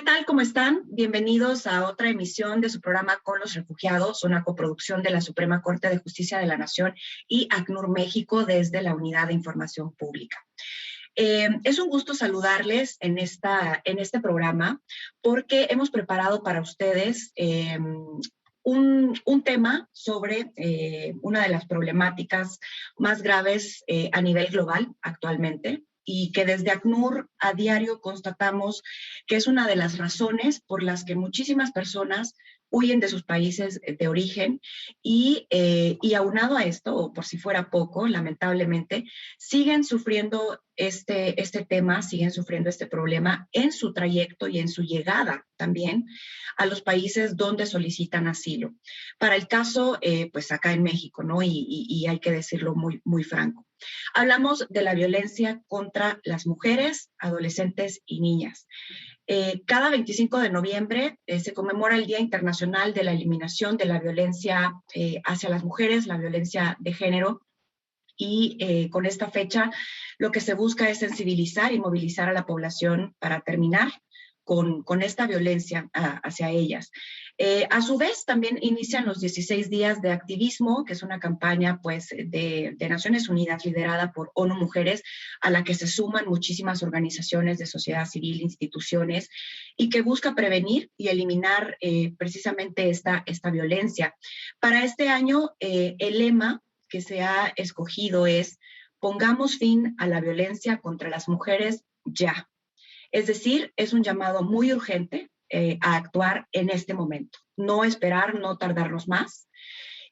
tal? ¿Cómo están? Bienvenidos a otra emisión de su programa Con los Refugiados, una coproducción de la Suprema Corte de Justicia de la Nación y ACNUR México desde la Unidad de Información Pública. Es un gusto saludarles en este programa porque hemos preparado para ustedes un tema sobre una de las problemáticas más graves a nivel global actualmente, y que desde ACNUR a diario constatamos que es una de las razones por las que muchísimas personas huyen de sus países de origen y aunado a esto, o por si fuera poco, lamentablemente, siguen sufriendo este tema, siguen sufriendo este problema en su trayecto y en su llegada también a los países donde solicitan asilo. Para el caso, pues acá en México, ¿no? Y hay que decirlo muy franco. Hablamos de la violencia contra las mujeres, adolescentes y niñas. Cada 25 de noviembre se conmemora el Día Internacional de la Eliminación de la Violencia hacia las Mujeres, la violencia de género, y con esta fecha lo que se busca es sensibilizar y movilizar a la población para terminar con esta violencia hacia ellas. A su vez, también inician los 16 días de activismo, que es una campaña pues, de Naciones Unidas liderada por ONU Mujeres, a la que se suman muchísimas organizaciones de sociedad civil, instituciones, y que busca prevenir y eliminar precisamente esta violencia. Para este año, el lema que se ha escogido es "Pongamos fin a la violencia contra las mujeres ya". Es decir, es un llamado muy urgente a actuar en este momento. No esperar, no tardarnos más.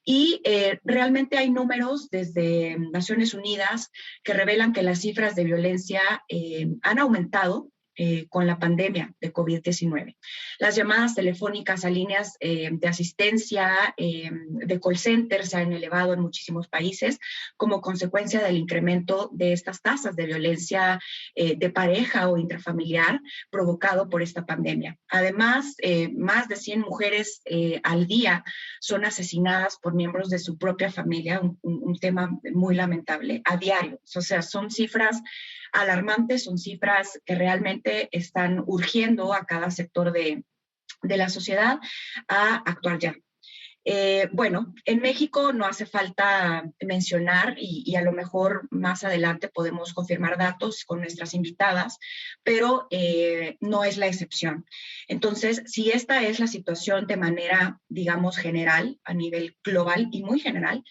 Y realmente hay números desde Naciones Unidas que revelan que las cifras de violencia han aumentado con la pandemia de COVID-19. Las llamadas telefónicas a líneas de asistencia, de call center se han elevado en muchísimos países como consecuencia del incremento de estas tasas de violencia de pareja o intrafamiliar provocado por esta pandemia. Además, más de 100 mujeres al día son asesinadas por miembros de su propia familia, un tema muy lamentable, a diario. O sea, son cifras alarmantes, son cifras que realmente están urgiendo a cada sector de la sociedad a actuar ya. Bueno, en México no hace falta mencionar, y a lo mejor más adelante podemos confirmar datos con nuestras invitadas, pero no es la excepción. Entonces, si esta es la situación de manera, digamos, general, a nivel global y muy general,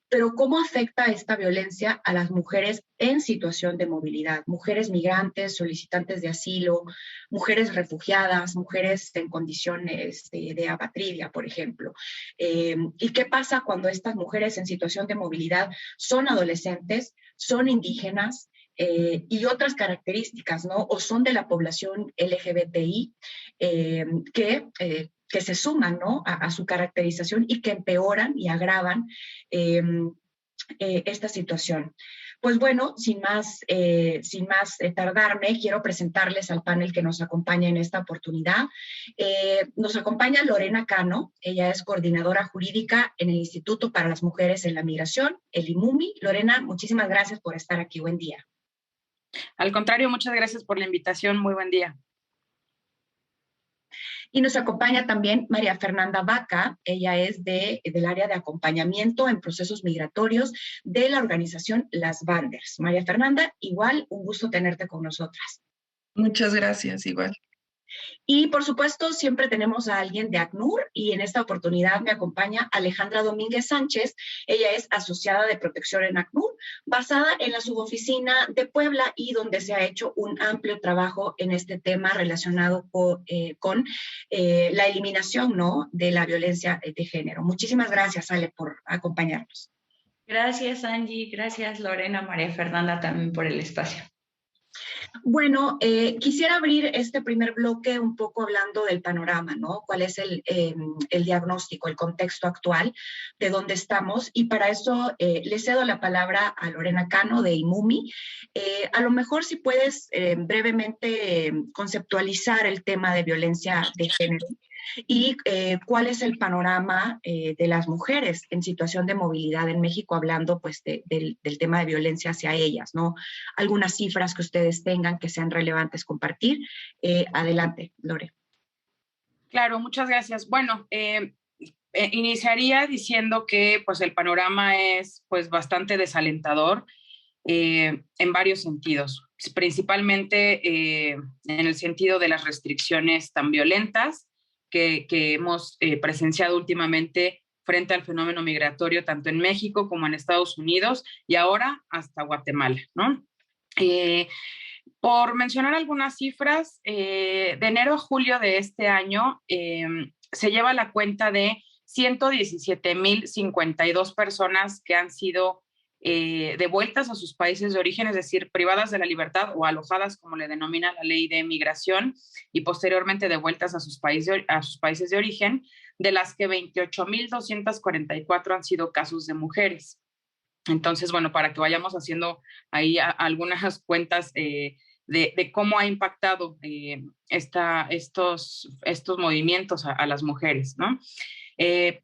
pero ¿cómo afecta esta violencia a las mujeres en situación de movilidad? Mujeres migrantes, solicitantes de asilo, mujeres refugiadas, mujeres en condiciones de apatridia, por ejemplo. ¿Y qué pasa cuando estas mujeres en situación de movilidad son adolescentes, son indígenas, y otras características, ¿no? O son de la población LGBTI, que se suman, ¿no? a su caracterización y que empeoran y agravan esta situación. Pues bueno, sin más tardarme, quiero presentarles al panel que nos acompaña en esta oportunidad. Nos acompaña Lorena Cano, ella es coordinadora jurídica en el Instituto para las Mujeres en la Migración, el IMUMI. Lorena, muchísimas gracias por estar aquí, buen día. Al contrario, muchas gracias por la invitación, muy buen día. Y nos acompaña también María Fernanda Vaca, ella es del área de acompañamiento en procesos migratorios de la organización Las Banders. María Fernanda, igual un gusto tenerte con nosotras. Muchas gracias, igual. Y por supuesto, siempre tenemos a alguien de ACNUR, y en esta oportunidad me acompaña Alejandra Domínguez Sánchez. Ella es asociada de protección en ACNUR, basada en la suboficina de Puebla, y donde se ha hecho un amplio trabajo en este tema relacionado con la eliminación, ¿no?, de la violencia de género. Muchísimas gracias, Ale, por acompañarnos. Gracias, Angie. Gracias, Lorena, María Fernanda, también por el espacio. Bueno, quisiera abrir este primer bloque un poco hablando del panorama, ¿no? ¿Cuál es el diagnóstico, el contexto actual de dónde estamos? Y para eso le cedo la palabra a Lorena Cano de IMUMI. A lo mejor si puedes brevemente conceptualizar el tema de violencia de género y cuál es el panorama de las mujeres en situación de movilidad en México, hablando pues del tema de violencia hacia ellas, ¿no? Algunas cifras que ustedes tengan que sean relevantes compartir. Adelante, Lore. Claro, muchas gracias. Bueno, iniciaría diciendo que pues el panorama es pues bastante desalentador en varios sentidos, principalmente en el sentido de las restricciones tan violentas que hemos presenciado últimamente frente al fenómeno migratorio, tanto en México como en Estados Unidos y ahora hasta Guatemala, ¿no? Por mencionar algunas cifras, de enero a julio de este año se lleva la cuenta de 117,052 personas que han sido devueltas a sus países de origen, es decir, privadas de la libertad o alojadas, como le denomina la ley de migración, y posteriormente devueltas a sus países de origen, de las que 28,244 han sido casos de mujeres. Entonces, bueno, para que vayamos haciendo ahí algunas cuentas de cómo ha impactado estos movimientos a las mujeres, ¿no?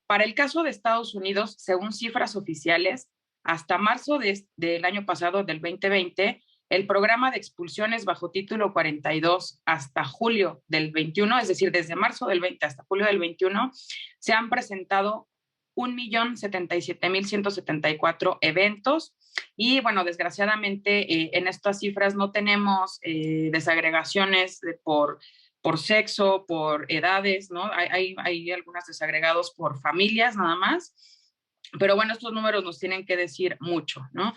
Para el caso de Estados Unidos, según cifras oficiales, hasta marzo del año pasado, del 2020, el programa de expulsiones bajo título 42 hasta julio del 21, es decir, desde marzo del 20 hasta julio del 21, se han presentado 1,077,174 eventos. Y bueno, desgraciadamente en estas cifras no tenemos desagregaciones por sexo, por edades, ¿no? Hay algunos desagregados por familias nada más. Pero bueno, estos números nos tienen que decir mucho, ¿no?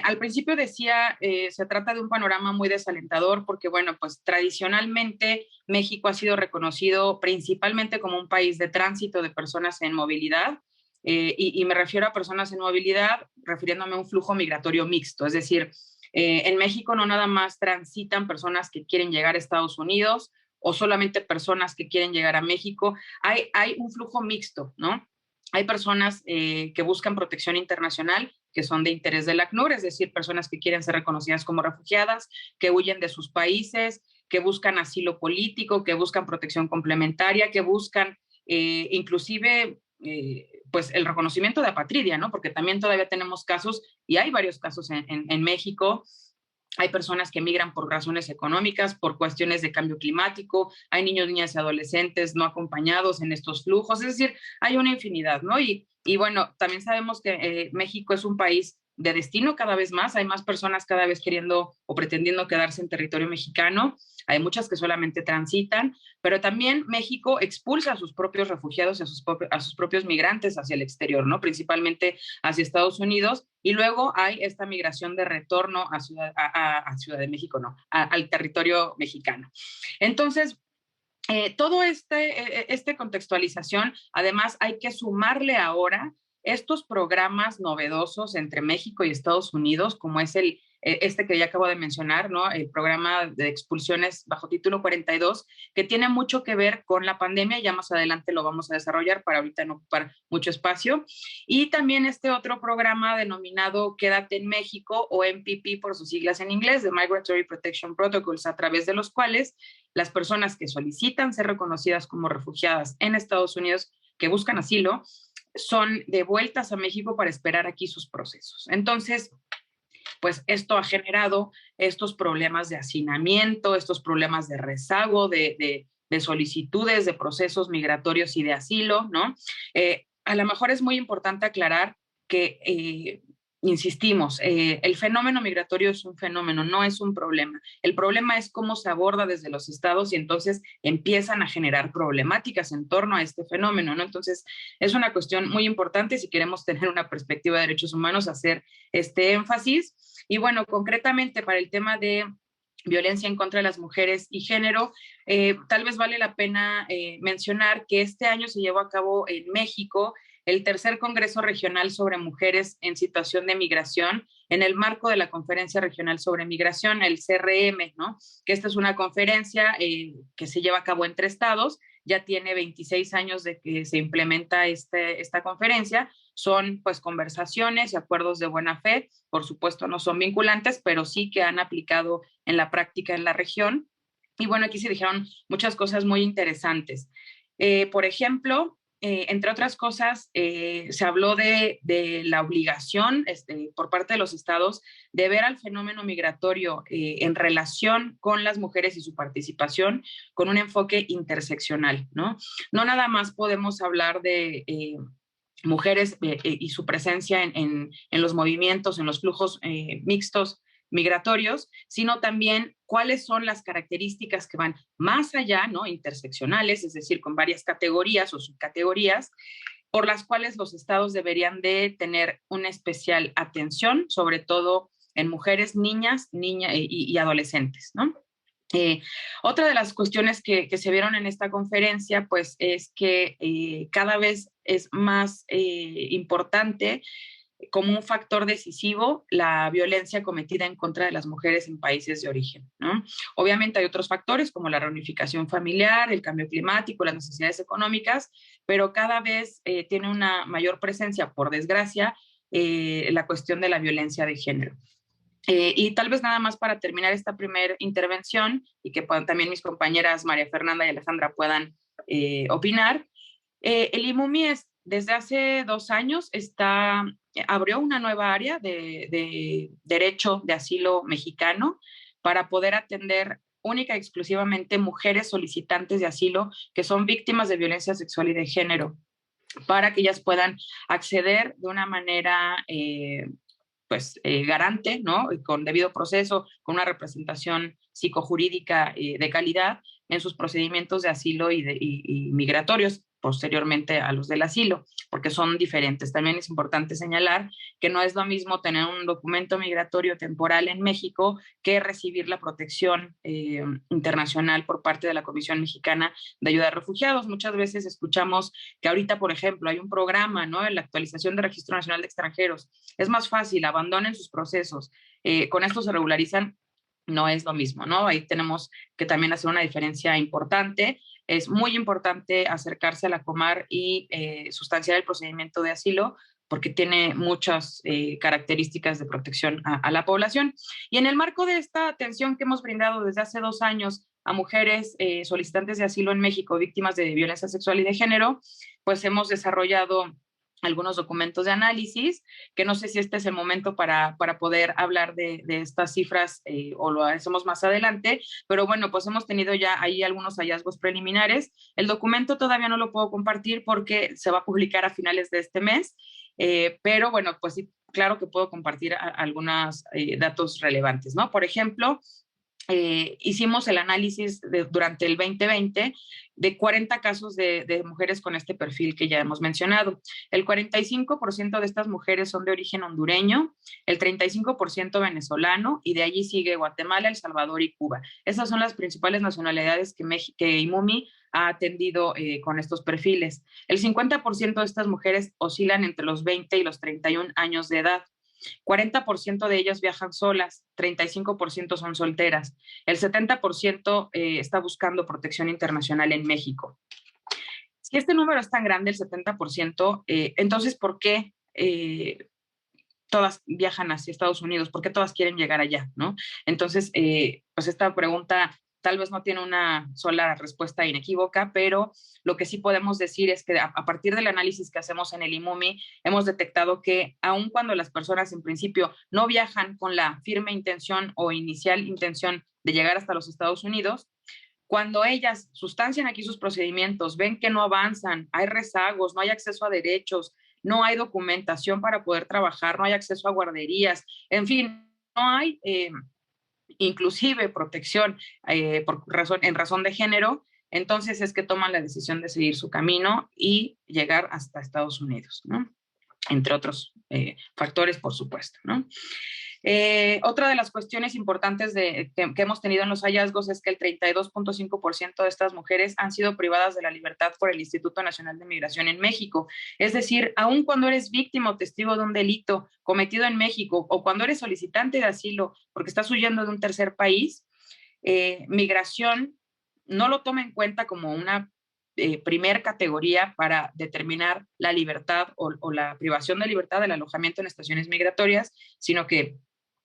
Al principio decía, se trata de un panorama muy desalentador porque, bueno, pues tradicionalmente México ha sido reconocido principalmente como un país de tránsito de personas en movilidad, y me refiero a personas en movilidad refiriéndome a un flujo migratorio mixto, es decir, en México no nada más transitan personas que quieren llegar a Estados Unidos o solamente personas que quieren llegar a México, hay un flujo mixto, ¿no? Hay personas que buscan protección internacional, que son de interés del ACNUR, es decir, personas que quieren ser reconocidas como refugiadas, que huyen de sus países, que buscan asilo político, que buscan protección complementaria, que buscan inclusive pues el reconocimiento de apatridia, ¿no? Porque también todavía tenemos casos, y hay varios casos en México. Hay personas que migran por razones económicas, por cuestiones de cambio climático, hay niños, niñas y adolescentes no acompañados en estos flujos, es decir, hay una infinidad, ¿no? Y bueno, también sabemos que México es un país de destino cada vez más, hay más personas cada vez queriendo o pretendiendo quedarse en territorio mexicano, hay muchas que solamente transitan, pero también México expulsa a sus propios refugiados y a sus propios migrantes hacia el exterior, ¿no? Principalmente hacia Estados Unidos, y luego hay esta migración de retorno a Ciudad de México, no, al territorio mexicano. Entonces, todo este contextualización, además hay que sumarle ahora estos programas novedosos entre México y Estados Unidos, como es este que ya acabo de mencionar, ¿no? El programa de expulsiones bajo título 42, que tiene mucho que ver con la pandemia, ya más adelante lo vamos a desarrollar para ahorita no ocupar mucho espacio, y también este otro programa denominado Quédate en México, o MPP por sus siglas en inglés, de Migratory Protection Protocols, a través de los cuales las personas que solicitan ser reconocidas como refugiadas en Estados Unidos, que buscan asilo, son devueltas a México para esperar aquí sus procesos. Entonces, pues esto ha generado estos problemas de hacinamiento, estos problemas de rezago, de solicitudes, de procesos migratorios y de asilo, ¿no? A lo mejor es muy importante aclarar que insistimos, el fenómeno migratorio es un fenómeno, no es un problema. El problema es cómo se aborda desde los estados y entonces empiezan a generar problemáticas en torno a este fenómeno, ¿no? Entonces, es una cuestión muy importante si queremos tener una perspectiva de derechos humanos, hacer este énfasis. Y bueno, concretamente para el tema de violencia en contra de las mujeres y género, tal vez vale la pena mencionar que este año se llevó a cabo en México el tercer Congreso Regional sobre Mujeres en Situación de Migración, en el marco de la Conferencia Regional sobre Migración, el CRM, ¿no? Que esta es una conferencia que se lleva a cabo entre estados, ya tiene 26 años de que se implementa esta conferencia, son pues conversaciones y acuerdos de buena fe, por supuesto no son vinculantes, pero sí que han aplicado en la práctica en la región. Y bueno, aquí se dijeron muchas cosas muy interesantes. Por ejemplo, entre otras cosas, se habló de la obligación por parte de los estados de ver al fenómeno migratorio en relación con las mujeres y su participación con un enfoque interseccional, ¿no? No nada más podemos hablar de mujeres y su presencia en los movimientos, en los flujos mixtos migratorios, sino también cuáles son las características que van más allá, ¿no? Interseccionales, es decir, con varias categorías o subcategorías, por las cuales los estados deberían de tener una especial atención, sobre todo en mujeres, niñas y adolescentes, ¿no? Otra de las cuestiones que se vieron en esta conferencia, pues, es que cada vez es más importante como un factor decisivo la violencia cometida en contra de las mujeres en países de origen, ¿no? Obviamente hay otros factores como la reunificación familiar, el cambio climático, las necesidades económicas, pero cada vez tiene una mayor presencia, por desgracia, la cuestión de la violencia de género. Y tal vez nada más para terminar esta primera intervención y que también mis compañeras María Fernanda y Alejandra puedan opinar, el IMUMI desde hace 2 años abrió una nueva área de derecho de asilo mexicano para poder atender única y exclusivamente mujeres solicitantes de asilo que son víctimas de violencia sexual y de género, para que ellas puedan acceder de una manera garante, ¿no? Con debido proceso, con una representación psicojurídica de calidad en sus procedimientos de asilo y migratorios posteriormente a los del asilo, porque son diferentes. También es importante señalar que no es lo mismo tener un documento migratorio temporal en México que recibir la protección internacional por parte de la Comisión Mexicana de Ayuda a Refugiados. Muchas veces escuchamos que ahorita, por ejemplo, hay un programa, ¿no?, en la actualización del Registro Nacional de Extranjeros. Es más fácil, abandonen sus procesos. Con esto se regularizan. No es lo mismo, ¿no? Ahí tenemos que también hacer una diferencia importante. Es muy importante acercarse a la Comar y sustanciar el procedimiento de asilo porque tiene muchas características de protección a la población. Y en el marco de esta atención que hemos brindado desde hace 2 años a mujeres solicitantes de asilo en México, víctimas de violencia sexual y de género, pues hemos desarrollado algunos documentos de análisis, que no sé si este es el momento para poder hablar de estas cifras o lo hacemos más adelante, pero bueno, pues hemos tenido ya ahí algunos hallazgos preliminares. El documento todavía no lo puedo compartir porque se va a publicar a finales de este mes, pero bueno, pues sí, claro que puedo compartir algunos datos relevantes, ¿no? Por ejemplo, hicimos el análisis durante el 2020 de 40 casos de mujeres con este perfil que ya hemos mencionado. El 45% de estas mujeres son de origen hondureño, el 35% venezolano, y de allí sigue Guatemala, El Salvador y Cuba. Esas son las principales nacionalidades que IMUMI ha atendido con estos perfiles. El 50% de estas mujeres oscilan entre los 20 y los 31 años de edad. 40% de ellas viajan solas, 35% son solteras, el 70% está buscando protección internacional en México. Si este número es tan grande, el 70%, entonces, ¿por qué todas viajan hacia Estados Unidos? ¿Por qué todas quieren llegar allá, ¿no? Entonces, pues esta pregunta tal vez no tiene una sola respuesta inequívoca, pero lo que sí podemos decir es que a partir del análisis que hacemos en el IMUMI, hemos detectado que aun cuando las personas en principio no viajan con la firme intención o inicial intención de llegar hasta los Estados Unidos, cuando ellas sustancian aquí sus procedimientos, ven que no avanzan, hay rezagos, no hay acceso a derechos, no hay documentación para poder trabajar, no hay acceso a guarderías, en fin, no hay inclusive protección en razón de género, entonces es que toman la decisión de seguir su camino y llegar hasta Estados Unidos, ¿no? Entre otros factores, por supuesto, ¿no? Otra de las cuestiones importantes que hemos tenido en los hallazgos es que el 32.5% de estas mujeres han sido privadas de la libertad por el Instituto Nacional de Migración en México. Es decir, aun cuando eres víctima o testigo de un delito cometido en México o cuando eres solicitante de asilo porque estás huyendo de un tercer país, migración no lo toma en cuenta como una primer categoría para determinar la libertad o la privación de libertad del alojamiento en estaciones migratorias, sino que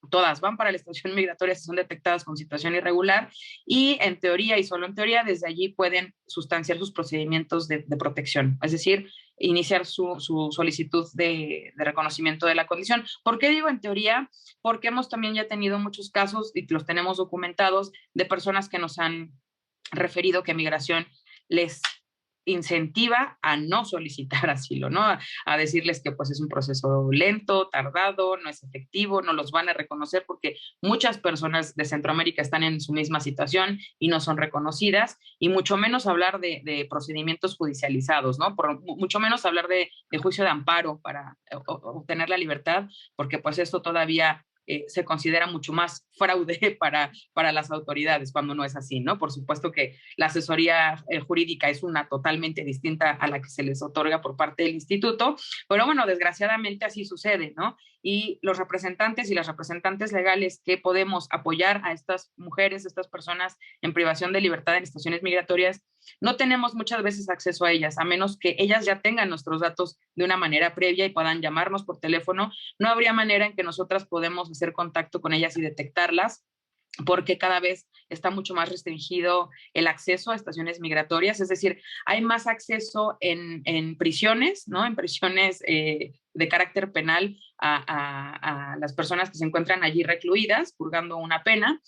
todas van para la estación migratoria si son detectadas con situación irregular y en teoría y solo en teoría desde allí pueden sustanciar sus procedimientos de protección, es decir, iniciar su solicitud de reconocimiento de la condición. ¿Por qué digo en teoría? Porque hemos también ya tenido muchos casos y los tenemos documentados de personas que nos han referido que migración les incentiva a no solicitar asilo, ¿no? A decirles que pues es un proceso lento, tardado, no es efectivo, no los van a reconocer porque muchas personas de Centroamérica están en su misma situación y no son reconocidas, y mucho menos hablar de procedimientos judicializados, ¿no? Mucho menos hablar de juicio de amparo para obtener la libertad, porque pues esto todavía se considera mucho más fraude para las autoridades cuando no es así, ¿no? Por supuesto que la asesoría jurídica es una totalmente distinta a la que se les otorga por parte del instituto, pero bueno, desgraciadamente así sucede, ¿no? Y los representantes y las representantes legales que podemos apoyar a estas mujeres, estas personas en privación de libertad en estaciones migratorias, no tenemos muchas veces acceso a ellas, a menos que ellas ya tengan nuestros datos de una manera previa y puedan llamarnos por teléfono. No habría manera en que nosotras podemos hacer contacto con ellas y detectarlas, porque cada vez está mucho más restringido el acceso a estaciones migratorias, es decir, hay más acceso en prisiones, ¿no? En prisiones de carácter penal a las personas que se encuentran allí recluidas, purgando una pena,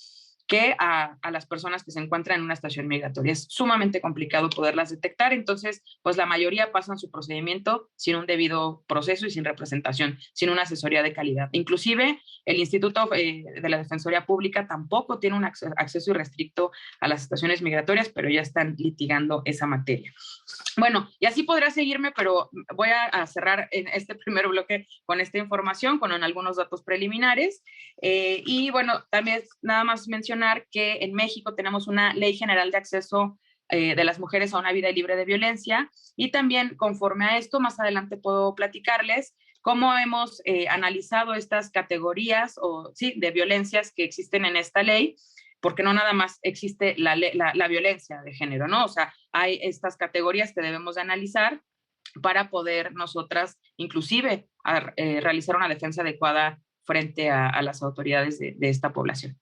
que a las personas que se encuentran en una estación migratoria. Es sumamente complicado poderlas detectar, entonces, pues la mayoría pasan su procedimiento sin un debido proceso y sin representación, sin una asesoría de calidad. Inclusive, el Instituto de la Defensoría Pública tampoco tiene un acceso irrestricto a las estaciones migratorias, pero ya están litigando esa materia. Bueno, y así podrá seguirme, pero voy a cerrar en este primer bloque con esta información, con algunos datos preliminares. Y bueno, también nada más mencionar que en México tenemos una ley general de acceso de las mujeres a una vida libre de violencia, y también conforme a esto, más adelante puedo platicarles cómo hemos analizado estas categorías de violencias que existen en esta ley, porque no nada más existe la violencia de género, ¿no? O sea, hay estas categorías que debemos de analizar para poder nosotras inclusive realizar una defensa adecuada frente a las autoridades de esta población.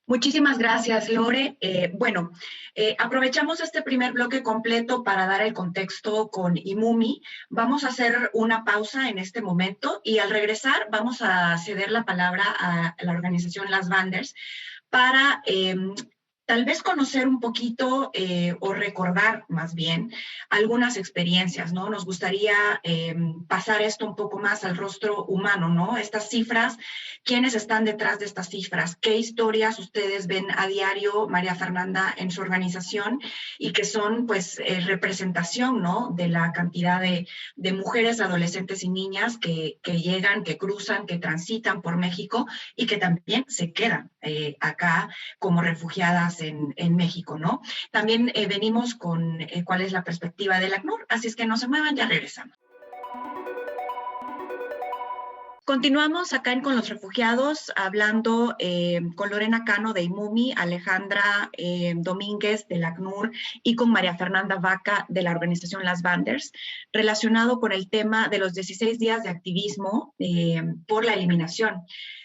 Muchísimas gracias, Lore. Aprovechamos este primer bloque completo para dar el contexto con IMUMI. Vamos a hacer una pausa en este momento y al regresar vamos a ceder la palabra a la organización Las Banders para tal vez conocer un poquito o recordar más bien algunas experiencias, ¿no? Nos gustaría pasar esto un poco más al rostro humano, ¿no? Estas cifras, ¿quiénes están detrás de estas cifras? ¿Qué historias ustedes ven a diario, María Fernanda, en su organización y que son, pues, representación, ¿no? De la cantidad de mujeres, adolescentes y niñas que llegan, que cruzan, que transitan por México y que también se quedan acá como refugiadas en México, ¿no? También venimos con cuál es la perspectiva del ACNUR, así es que no se muevan, ya regresamos. Continuamos acá en Con los Refugiados, hablando con Lorena Cano de IMUMI, Alejandra Domínguez del ACNUR y con María Fernanda Vaca de la organización Las Banders, relacionado con el tema de los 16 días de activismo por la eliminación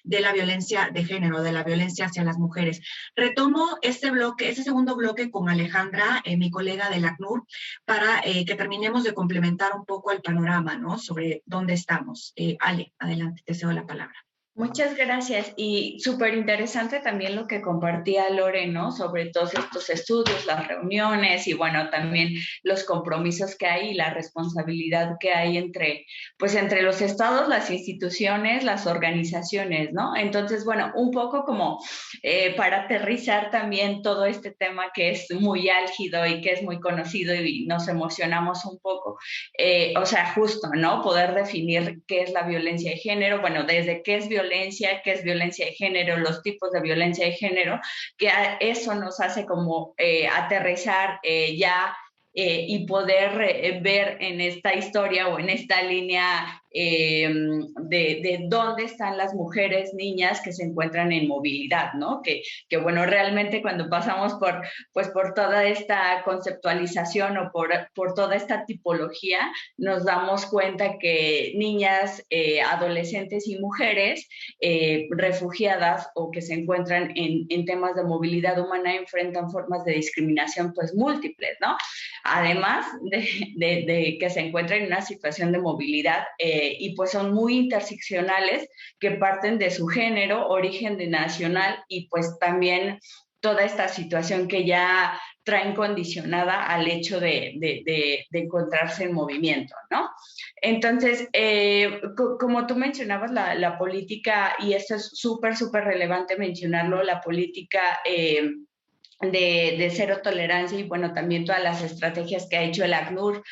de la violencia de género, de la violencia hacia las mujeres. Retomo este segundo bloque con Alejandra, mi colega del ACNUR, para que terminemos de complementar un poco el panorama, ¿no? Sobre dónde estamos. Ale, adelante. Te cedo la palabra. Muchas gracias, y súper interesante también lo que compartía Lore, ¿no? Sobre todos estos estudios, las reuniones y bueno, también los compromisos que hay y la responsabilidad que hay entre los estados, las instituciones, las organizaciones, ¿no? Entonces, bueno, un poco como para aterrizar también todo este tema que es muy álgido y que es muy conocido y nos emocionamos un poco, o sea, justo, ¿no? Poder definir qué es la violencia de género, bueno, desde qué es violencia de género, los tipos de violencia de género, que eso nos hace como aterrizar y poder ver en esta historia o en esta línea de dónde están las mujeres, niñas que se encuentran en movilidad, ¿no? Que bueno, realmente cuando pasamos por toda esta conceptualización o por toda esta tipología, nos damos cuenta que niñas, adolescentes y mujeres refugiadas o que se encuentran en temas de movilidad humana enfrentan formas de discriminación pues múltiples, ¿no? Además de que se encuentran en una situación de movilidad y pues son muy interseccionales, que parten de su género, origen nacional y pues también toda esta situación que ya traen condicionada al hecho de encontrarse en movimiento, ¿no? Entonces, como tú mencionabas, la política, y esto es súper, súper relevante mencionarlo, la política de cero tolerancia y bueno, también todas las estrategias que ha hecho el ACNUR,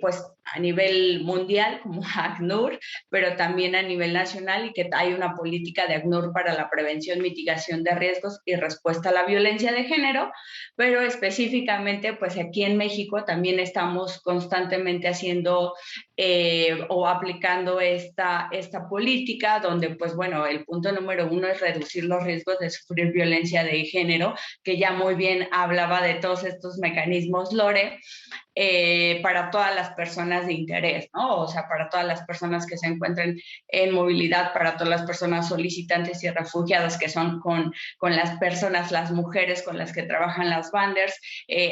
pues a nivel mundial como ACNUR, pero también a nivel nacional, y que hay una política de ACNUR para la prevención, mitigación de riesgos y respuesta a la violencia de género, pero específicamente pues aquí en México también estamos constantemente haciendo o aplicando esta política, donde pues bueno, el punto número 1 es reducir los riesgos de sufrir violencia de género, que ya muy bien hablaba de todos estos mecanismos Lore, para todas las personas de interés, ¿no? O sea, para todas las personas que se encuentren en movilidad, para todas las personas solicitantes y refugiadas, que son con las personas, las mujeres con las que trabajan las Banders,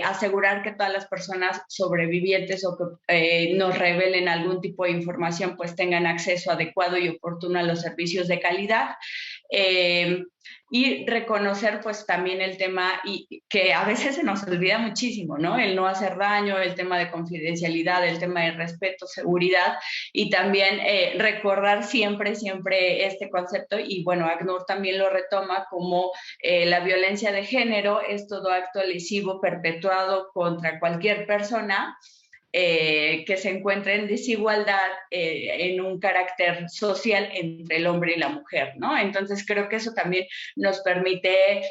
asegurar que todas las personas sobrevivientes o que nos revelen algún tipo de información, pues tengan acceso adecuado y oportuno a los servicios de calidad. Y reconocer pues también el tema, y que a veces se nos olvida muchísimo, ¿no? El no hacer daño, el tema de confidencialidad, el tema de respeto, seguridad, y también recordar siempre este concepto, y bueno, ACNUR también lo retoma como la violencia de género es todo acto lesivo perpetuado contra cualquier persona que se encuentre en desigualdad en un carácter social entre el hombre y la mujer, ¿no? Entonces creo que eso también nos permite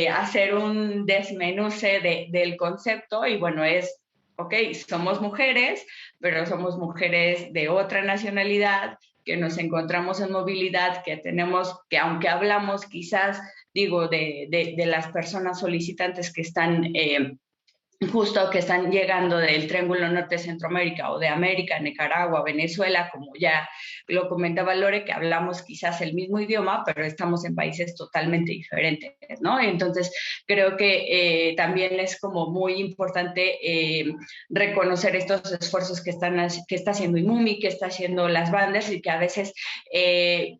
hacer un desmenuce del concepto, y bueno, es, ok, somos mujeres, pero somos mujeres de otra nacionalidad, que nos encontramos en movilidad, que tenemos, que aunque hablamos quizás, digo, de las personas solicitantes que están justo que están llegando del Triángulo Norte de Centroamérica o de América, Nicaragua, Venezuela, como ya lo comentaba Lore, que hablamos quizás el mismo idioma, pero estamos en países totalmente diferentes, ¿no? Entonces, creo que también es como muy importante reconocer estos esfuerzos que está haciendo IMUMI, que está haciendo las Banders, y que a veces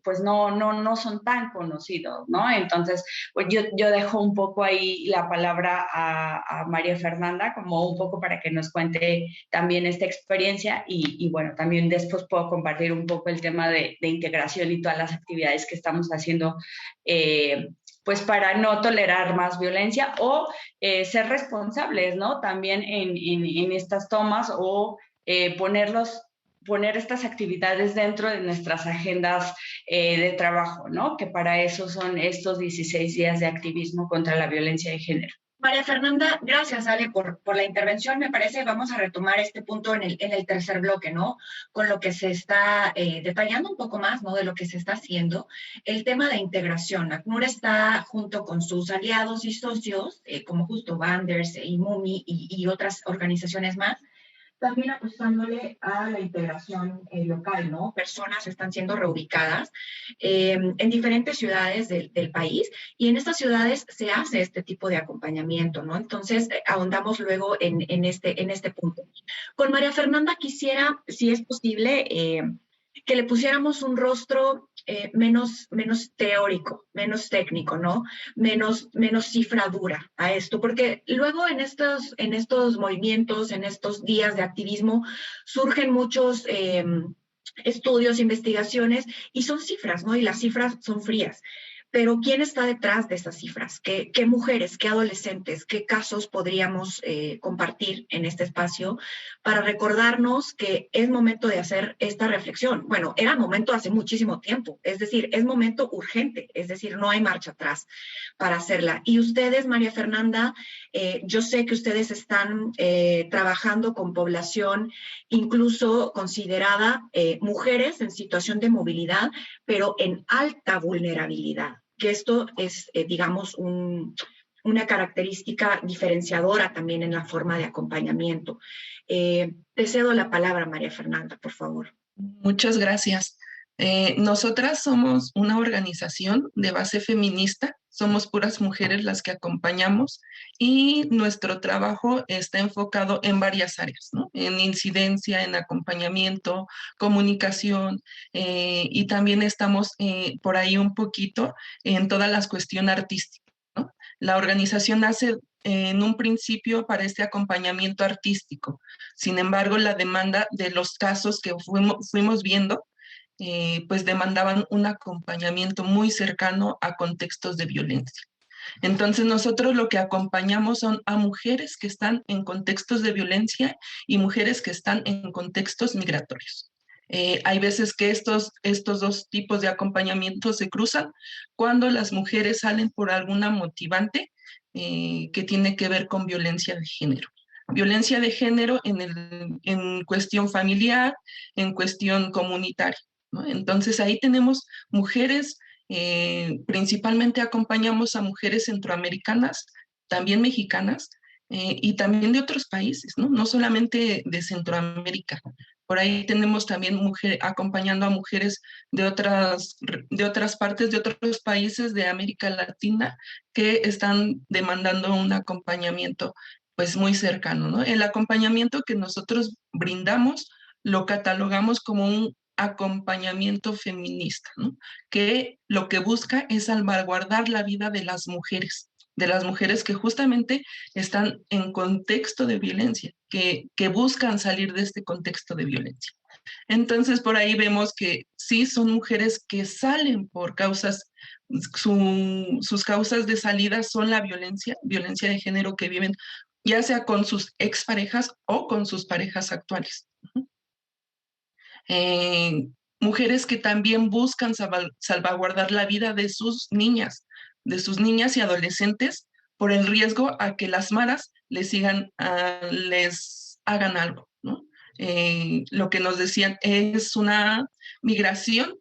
pues no son tan conocidos, ¿no? Entonces, pues yo dejo un poco ahí la palabra a María Fernanda, como un poco para que nos cuente también esta experiencia, y bueno, también después puedo compartir un poco el tema de integración y todas las actividades que estamos haciendo pues para no tolerar más violencia o ser responsables, ¿no? También en estas tomas, o poner estas actividades dentro de nuestras agendas de trabajo, ¿no? Que para eso son estos 16 días de activismo contra la violencia de género. María Fernanda, gracias, Ale, por la intervención. Me parece, vamos a retomar este punto en el tercer bloque, ¿no? Con lo que se está detallando un poco más, ¿no? De lo que se está haciendo. El tema de integración. ACNUR está junto con sus aliados y socios, como justo Banders, IMUMI y otras organizaciones más, también apostándole a la integración local, ¿no? Personas están siendo reubicadas en diferentes ciudades del país, y en estas ciudades se hace este tipo de acompañamiento, ¿no? Entonces, ahondamos luego en este punto. Con María Fernanda quisiera, si es posible, que le pusiéramos un rostro menos teórico, menos técnico, ¿no? Menos cifra dura a esto, porque luego en estos movimientos, en estos días de activismo, surgen muchos estudios, investigaciones, y son cifras, ¿no? Y las cifras son frías. Pero ¿quién está detrás de esas cifras? ¿Qué mujeres, qué adolescentes, qué casos podríamos compartir en este espacio para recordarnos que es momento de hacer esta reflexión? Bueno, era momento hace muchísimo tiempo, es decir, es momento urgente, es decir, no hay marcha atrás para hacerla. Y ustedes, María Fernanda, yo sé que ustedes están trabajando con población incluso considerada mujeres en situación de movilidad, pero en alta vulnerabilidad, que esto es, digamos, una característica diferenciadora también en la forma de acompañamiento. Te cedo la palabra, María Fernanda, por favor. Muchas gracias. Nosotras somos una organización de base feminista, somos puras mujeres las que acompañamos y nuestro trabajo está enfocado en varias áreas, ¿no? En incidencia, en acompañamiento, comunicación y también estamos por ahí un poquito en toda la cuestión artística, ¿no? La organización nace en un principio para este acompañamiento artístico. Sin embargo, la demanda de los casos que fuimos viendo pues demandaban un acompañamiento muy cercano a contextos de violencia. Entonces nosotros lo que acompañamos son a mujeres que están en contextos de violencia y mujeres que están en contextos migratorios. Hay veces que estos dos tipos de acompañamiento se cruzan cuando las mujeres salen por alguna motivante que tiene que ver con violencia de género. Violencia de género en cuestión familiar, en cuestión comunitaria, ¿no? Entonces ahí tenemos mujeres, principalmente acompañamos a mujeres centroamericanas, también mexicanas, y también de otros países, ¿no? No solamente de Centroamérica. Por ahí tenemos también acompañando a mujeres de otras partes, de otros países de América Latina que están demandando un acompañamiento pues muy cercano, ¿no? El acompañamiento que nosotros brindamos lo catalogamos como un acompañamiento feminista, ¿no? Que lo que busca es salvaguardar la vida de las mujeres que justamente están en contexto de violencia, que buscan salir de este contexto de violencia. Entonces, por ahí vemos que sí son mujeres que salen por causas, sus causas de salida son la violencia de género que viven, ya sea con sus exparejas o con sus parejas actuales. Mujeres que también buscan salvaguardar la vida de sus niñas y adolescentes por el riesgo a que las maras les hagan algo, ¿no? Lo que nos decían es una migración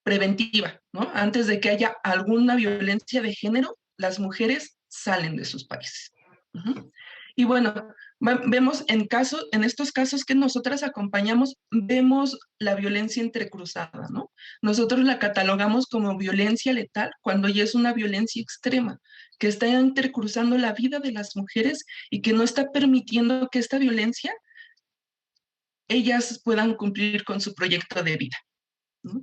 preventiva, ¿no? Antes de que haya alguna violencia de género, las mujeres salen de sus países. Y bueno, vemos en estos casos que nosotras acompañamos, vemos la violencia entrecruzada, ¿no? Nosotros la catalogamos como violencia letal cuando ya es una violencia extrema, que está entrecruzando la vida de las mujeres y que no está permitiendo que esta violencia ellas puedan cumplir con su proyecto de vida, ¿no?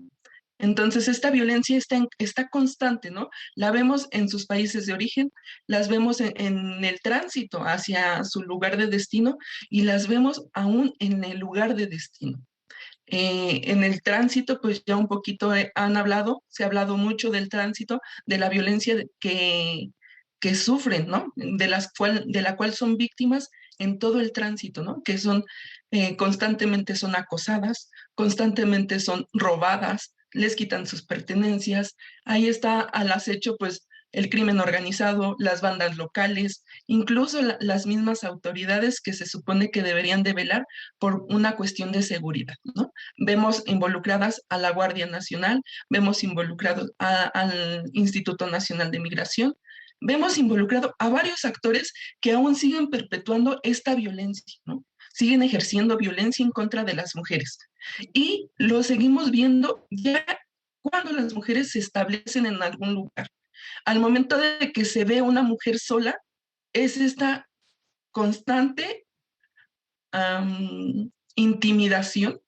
Entonces, esta violencia está constante, ¿no? La vemos en sus países de origen, las vemos en el tránsito hacia su lugar de destino y las vemos aún en el lugar de destino. En el tránsito, pues ya un poquito se ha hablado mucho del tránsito, de la violencia que sufren, ¿no? De la cual son víctimas en todo el tránsito, ¿no? Que constantemente son acosadas, constantemente son robadas, les quitan sus pertenencias. Ahí está al acecho, pues, el crimen organizado, las bandas locales, incluso las mismas autoridades que se supone que deberían de velar por una cuestión de seguridad, ¿no? Vemos involucradas a la Guardia Nacional, vemos involucrados al Instituto Nacional de Migración, vemos involucrado a varios actores que aún siguen perpetuando esta violencia, ¿no? Siguen ejerciendo violencia en contra de las mujeres. Y lo seguimos viendo ya cuando las mujeres se establecen en algún lugar. Al momento de que se ve una mujer sola, es esta constante intimidación,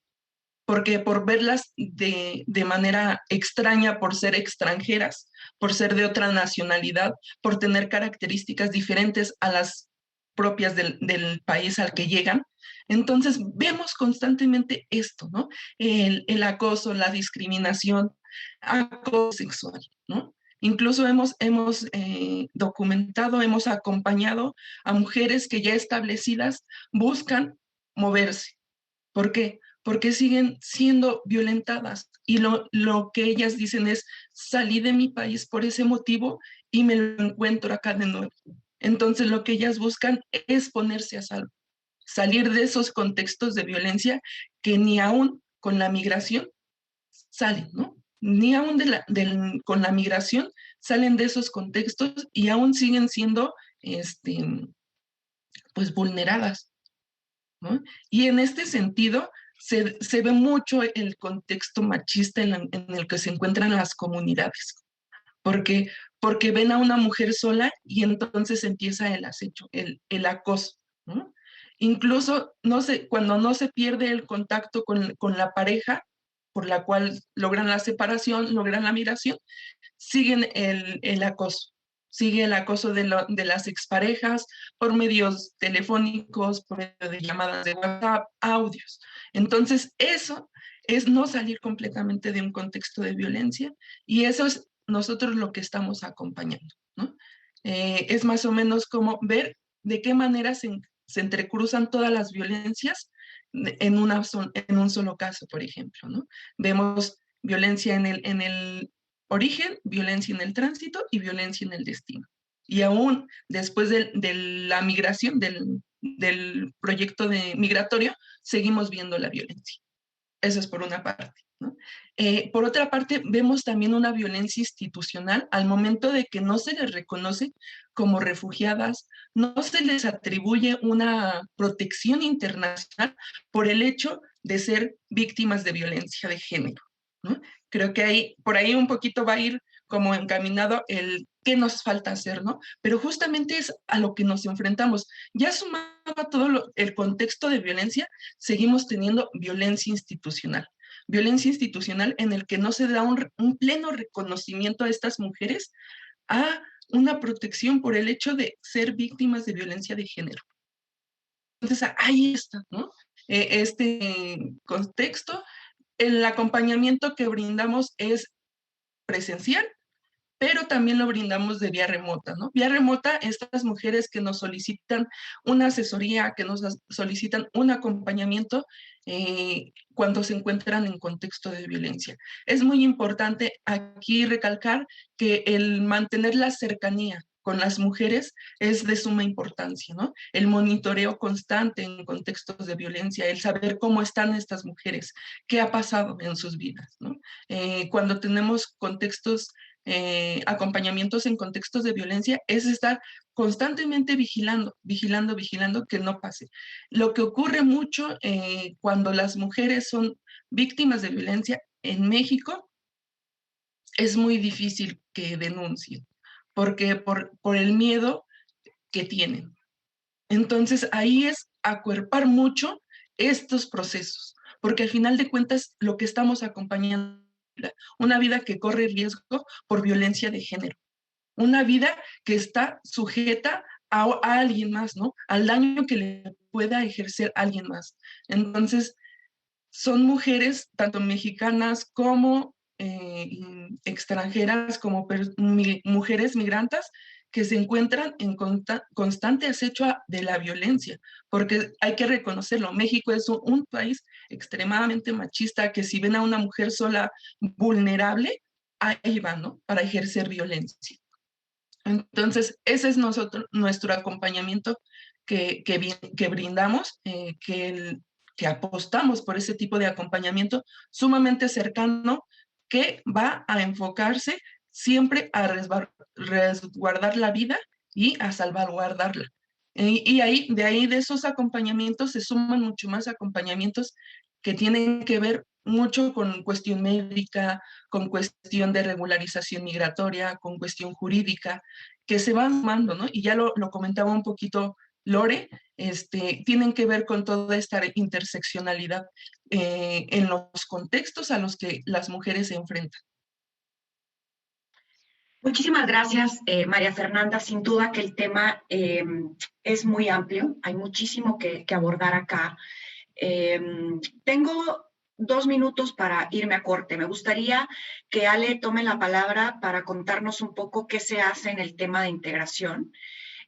porque por verlas de manera extraña, por ser extranjeras, por ser de otra nacionalidad, por tener características diferentes a las propias del país al que llegan. Entonces vemos constantemente esto, ¿no? El acoso, la discriminación, acoso sexual, ¿no? Incluso hemos documentado, hemos acompañado a mujeres que ya establecidas buscan moverse. ¿Por qué? Porque siguen siendo violentadas y lo que ellas dicen es, salí de mi país por ese motivo y me lo encuentro acá de nuevo. Entonces lo que ellas buscan es ponerse a salvo, salir de esos contextos de violencia que ni aún con la migración salen, ¿no? Ni aún con la migración salen de esos contextos y aún siguen siendo pues vulneradas, ¿no? Y en este sentido se ve mucho el contexto machista en el que se encuentran las comunidades, porque ven a una mujer sola y entonces empieza el acecho, el acoso, ¿no? Incluso cuando no se pierde el contacto con la pareja, por la cual logran la separación, logran la migración, siguen el acoso. Sigue el acoso de las exparejas por medios telefónicos, por medio de llamadas de WhatsApp, audios. Entonces, eso es no salir completamente de un contexto de violencia y eso es nosotros lo que estamos acompañando, ¿no? Es más o menos como ver de qué manera se entrecruzan todas las violencias en un solo caso, por ejemplo, ¿no? Vemos violencia en el origen, violencia en el tránsito y violencia en el destino. Y aún después de la migración, del proyecto migratorio, seguimos viendo la violencia. Eso es por una parte, ¿no? Por otra parte, vemos también una violencia institucional al momento de que no se les reconoce como refugiadas, no se les atribuye una protección internacional por el hecho de ser víctimas de violencia de género, ¿no? Creo que por ahí un poquito va a ir como encaminado el qué nos falta hacer, ¿no? Pero justamente es a lo que nos enfrentamos. Ya sumado a todo el contexto de violencia, seguimos teniendo violencia institucional. Violencia institucional en el que no se da un pleno reconocimiento a estas mujeres a una protección por el hecho de ser víctimas de violencia de género. Entonces, ahí está, ¿no? Este contexto. El acompañamiento que brindamos es presencial, pero también lo brindamos de vía remota, ¿no? Vía remota, estas mujeres que nos solicitan una asesoría, que nos solicitan un acompañamiento cuando se encuentran en contexto de violencia. Es muy importante aquí recalcar que el mantener la cercanía con las mujeres es de suma importancia, ¿no? El monitoreo constante en contextos de violencia, el saber cómo están estas mujeres, qué ha pasado en sus vidas, ¿no? Cuando tenemos acompañamientos en contextos de violencia, es estar constantemente vigilando que no pase. Lo que ocurre mucho cuando las mujeres son víctimas de violencia en México, es muy difícil que denuncien, porque por el miedo que tienen. Entonces, ahí es acuerpar mucho estos procesos, porque al final de cuentas lo que estamos acompañando una vida que corre riesgo por violencia de género, una vida que está sujeta a alguien más, ¿no? Al daño que le pueda ejercer alguien más. Entonces, son mujeres, tanto mexicanas como extranjeras, como mujeres migrantes, que se encuentran en constante acecho de la violencia, porque hay que reconocerlo, México es un país extremadamente machista, que si ven a una mujer sola vulnerable, ahí van, ¿no? Para ejercer violencia. Entonces, ese es nuestro acompañamiento que brindamos, que apostamos por ese tipo de acompañamiento sumamente cercano, que va a enfocarse siempre a resguardar la vida y a salvaguardarla. Y de esos acompañamientos se suman mucho más acompañamientos que tienen que ver mucho con cuestión médica, con cuestión de regularización migratoria, con cuestión jurídica, que se van sumando, ¿no? Y ya lo comentaba un poquito Lore, tienen que ver con toda esta interseccionalidad en los contextos a los que las mujeres se enfrentan. Muchísimas gracias, María Fernanda. Sin duda que el tema es muy amplio, hay muchísimo que abordar acá. Tengo 2 minutos para irme a corte. Me gustaría que Ale tome la palabra para contarnos un poco qué se hace en el tema de integración.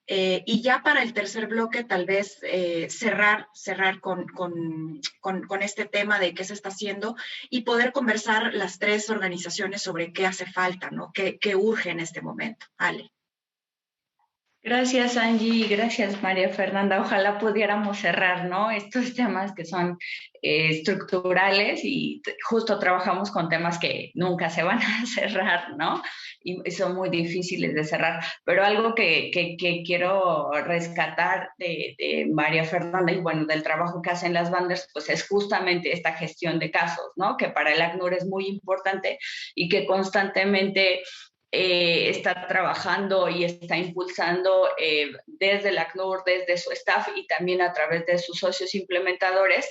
Y ya para el tercer bloque, tal vez cerrar con este tema de qué se está haciendo y poder conversar las tres organizaciones sobre qué hace falta, ¿no? Qué urge en este momento. Ale. Gracias, Angie, gracias, María Fernanda. Ojalá pudiéramos cerrar, ¿no? Estos temas que son estructurales y justo trabajamos con temas que nunca se van a cerrar, ¿no? Y son muy difíciles de cerrar. Pero algo que quiero rescatar de María Fernanda y, bueno, del trabajo que hacen las Banders, pues es justamente esta gestión de casos, ¿no? Que para el ACNUR es muy importante y que constantemente está trabajando y está impulsando desde el ACNUR, desde su staff y también a través de sus socios implementadores,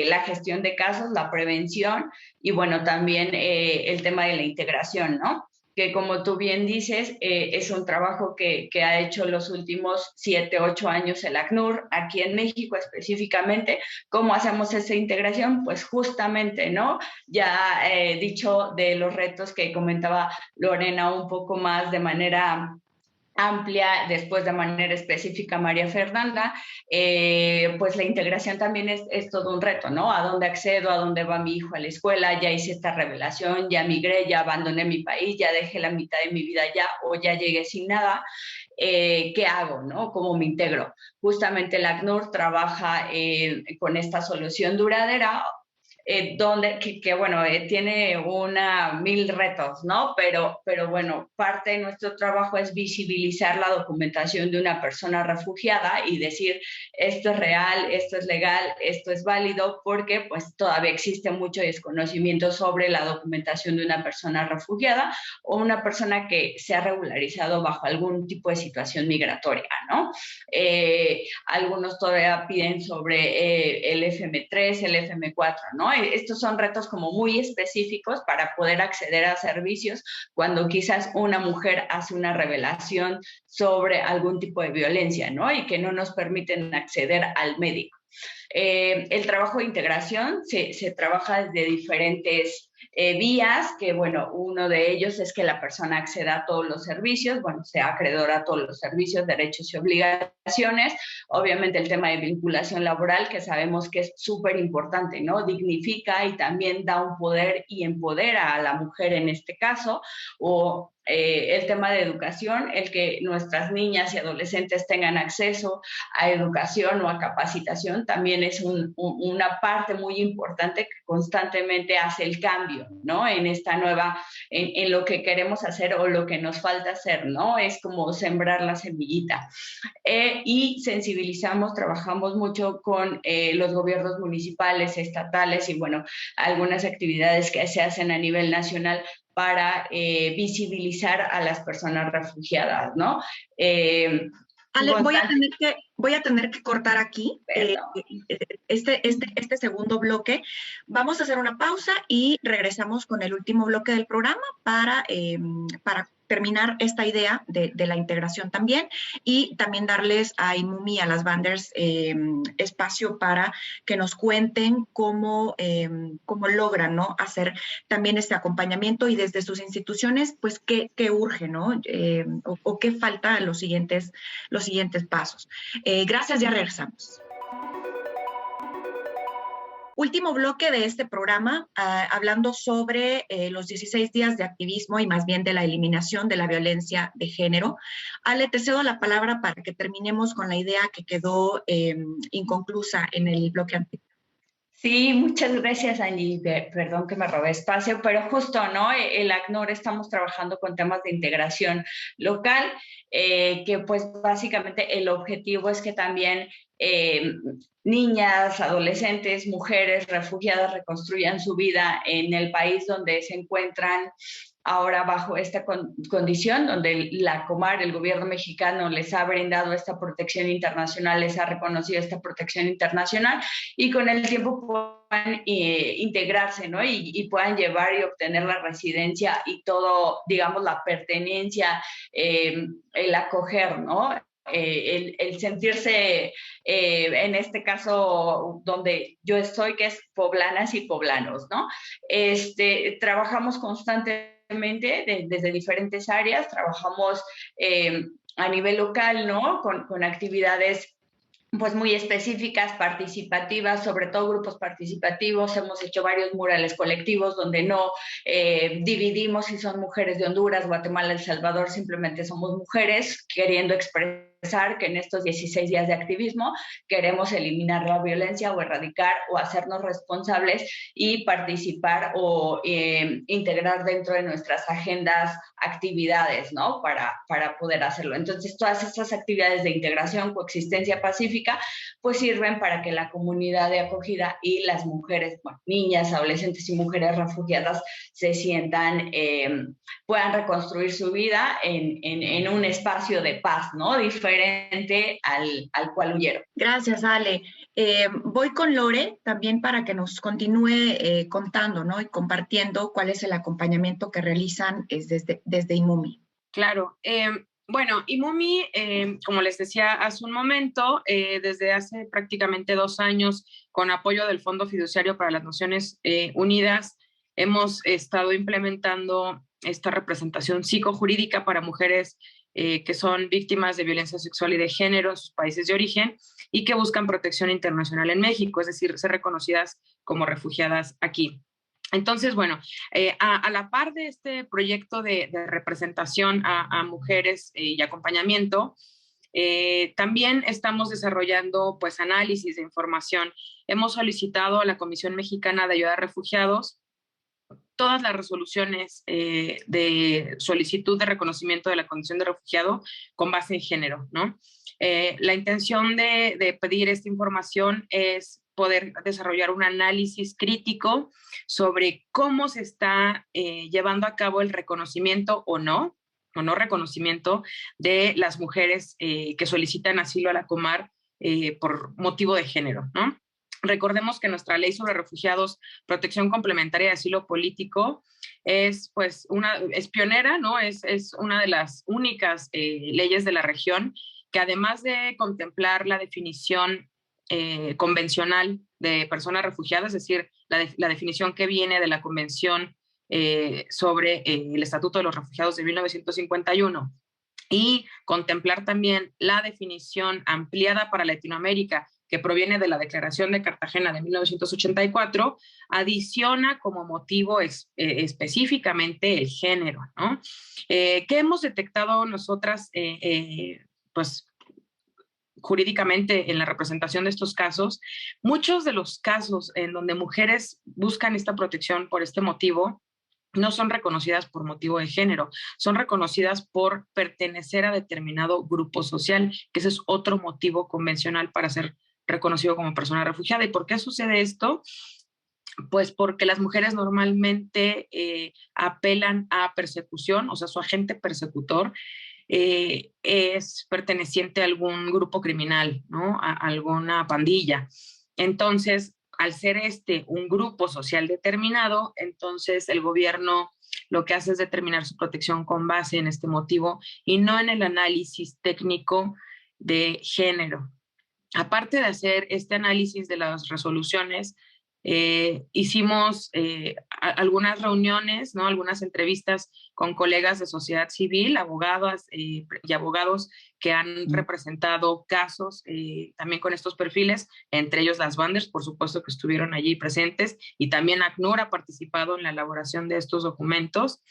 la gestión de casos, la prevención y, bueno, también el tema de la integración, ¿no? Que, como tú bien dices, es un trabajo que ha hecho los últimos 7, 8 años el ACNUR, aquí en México específicamente. ¿Cómo hacemos esa integración? Pues justamente, ¿no? Ya dicho de los retos que comentaba Lorena un poco más de manera amplia, después de manera específica María Fernanda, pues la integración también es todo un reto, ¿no? ¿A dónde accedo? ¿A dónde va mi hijo a la escuela? Ya hice esta revelación, ya migré, ya abandoné mi país, ya dejé la mitad de mi vida ya o ya llegué sin nada. ¿Qué hago? ¿No? ¿Cómo me integro? Justamente el ACNUR trabaja con esta solución duradera, bueno, tiene 1000 retos, ¿no? Pero bueno, parte de nuestro trabajo es visibilizar la documentación de una persona refugiada y decir, esto es real, esto es legal, esto es válido, porque pues todavía existe mucho desconocimiento sobre la documentación de una persona refugiada o una persona que se ha regularizado bajo algún tipo de situación migratoria, ¿no? Algunos todavía piden sobre el FM3, el FM4, ¿no? Estos son retos como muy específicos para poder acceder a servicios cuando quizás una mujer hace una revelación sobre algún tipo de violencia, ¿no? Y que no nos permiten acceder al médico. El trabajo de integración se trabaja desde diferentes vías, que bueno, uno de ellos es que la persona acceda a todos los servicios, bueno, sea acreedora a todos los servicios, derechos y obligaciones. Obviamente el tema de vinculación laboral, que sabemos que es súper importante, ¿no? Dignifica y también da un poder y empodera a la mujer en este caso, o el tema de educación, el que nuestras niñas y adolescentes tengan acceso a educación o a capacitación, también es una parte muy importante que constantemente hace el cambio, ¿no? En esta nueva, en lo que queremos hacer o lo que nos falta hacer, ¿no? Es como sembrar la semillita. Y sensibilizamos, trabajamos mucho con los gobiernos municipales, estatales y, bueno, algunas actividades que se hacen a nivel nacional para visibilizar a las personas refugiadas, ¿no? Ale, voy a tener que cortar aquí este segundo bloque. Vamos a hacer una pausa y regresamos con el último bloque del programa para terminar esta idea de la integración también y también darles a IMUMI y a las Banders espacio para que nos cuenten cómo logran, ¿no? Hacer también este acompañamiento y desde sus instituciones, pues qué urge, ¿no? O qué falta en los siguientes pasos. Gracias, ya regresamos. Último bloque de este programa, hablando sobre los 16 días de activismo y más bien de la eliminación de la violencia de género. Ale, te cedo la palabra para que terminemos con la idea que quedó inconclusa en el bloque anterior. Sí, muchas gracias, Angie. Perdón que me robé espacio, pero justo, ¿no? El ACNUR estamos trabajando con temas de integración local, que pues básicamente el objetivo es que también niñas, adolescentes, mujeres refugiadas reconstruyan su vida en el país donde se encuentran ahora bajo esta condición, donde la Comar, el gobierno mexicano, les ha brindado esta protección internacional, les ha reconocido esta protección internacional y con el tiempo puedan integrarse, ¿no? Y puedan llevar y obtener la residencia y todo, digamos, la pertenencia, el acoger, ¿no? el sentirse, en este caso donde yo estoy, que es poblanas y poblanos, ¿no? Trabajamos constantemente desde diferentes áreas, trabajamos a nivel local, ¿no? Con actividades pues muy específicas, participativas, sobre todo grupos participativos. Hemos hecho varios murales colectivos donde no dividimos si son mujeres de Honduras, Guatemala, El Salvador, simplemente somos mujeres queriendo expresar que en estos 16 días de activismo queremos eliminar la violencia o erradicar o hacernos responsables y participar o integrar dentro de nuestras agendas actividades, ¿no? Para poder hacerlo. Entonces, todas estas actividades de integración, coexistencia pacífica, pues sirven para que la comunidad de acogida y las mujeres, bueno, niñas, adolescentes y mujeres refugiadas se sientan, puedan reconstruir su vida en un espacio de paz, ¿no? Diferente al cual huyeron. Gracias, Ale. Voy con Lore también para que nos continúe contando, ¿no? Y compartiendo cuál es el acompañamiento que realizan desde IMUMI. Claro. Bueno, IMUMI, como les decía hace un momento, desde hace prácticamente 2 años, con apoyo del Fondo Fiduciario para las Naciones Unidas, hemos estado implementando esta representación psicojurídica para mujeres que son víctimas de violencia sexual y de género en sus países de origen y que buscan protección internacional en México, es decir, ser reconocidas como refugiadas aquí. Entonces, bueno, a la par de este proyecto de representación a mujeres y acompañamiento, también estamos desarrollando pues análisis de información. Hemos solicitado a la Comisión Mexicana de Ayuda a Refugiados todas las resoluciones de solicitud de reconocimiento de la condición de refugiado con base en género, ¿no? La intención de pedir esta información es poder desarrollar un análisis crítico sobre cómo se está llevando a cabo el reconocimiento o no reconocimiento de las mujeres que solicitan asilo a la Comar por motivo de género, ¿no? Recordemos que nuestra ley sobre refugiados, protección complementaria de asilo político, es pues es pionera, ¿no? Es una de las únicas leyes de la región que además de contemplar la definición convencional de persona refugiada, es decir, la definición que viene de la Convención sobre el Estatuto de los Refugiados de 1951, y contemplar también la definición ampliada para Latinoamérica que proviene de la Declaración de Cartagena de 1984, adiciona como motivo específicamente el género, ¿no? ¿Qué hemos detectado nosotras, pues, jurídicamente en la representación de estos casos? Muchos de los casos en donde mujeres buscan esta protección por este motivo no son reconocidas por motivo de género, son reconocidas por pertenecer a determinado grupo social, que ese es otro motivo convencional para ser reconocido como persona refugiada. ¿Y por qué sucede esto? Pues porque las mujeres normalmente apelan a persecución, o sea, su agente persecutor es perteneciente a algún grupo criminal, ¿no? A alguna pandilla. Entonces, al ser un grupo social determinado, entonces el gobierno lo que hace es determinar su protección con base en este motivo y no en el análisis técnico de género. Aparte de hacer este análisis de las resoluciones, hicimos algunas reuniones, ¿no? Algunas entrevistas con colegas de sociedad civil, abogadas y abogados que han representado casos también con estos perfiles, entre ellos las Banders, por supuesto, que estuvieron allí presentes, y también ACNUR ha participado en la elaboración de estos documentos.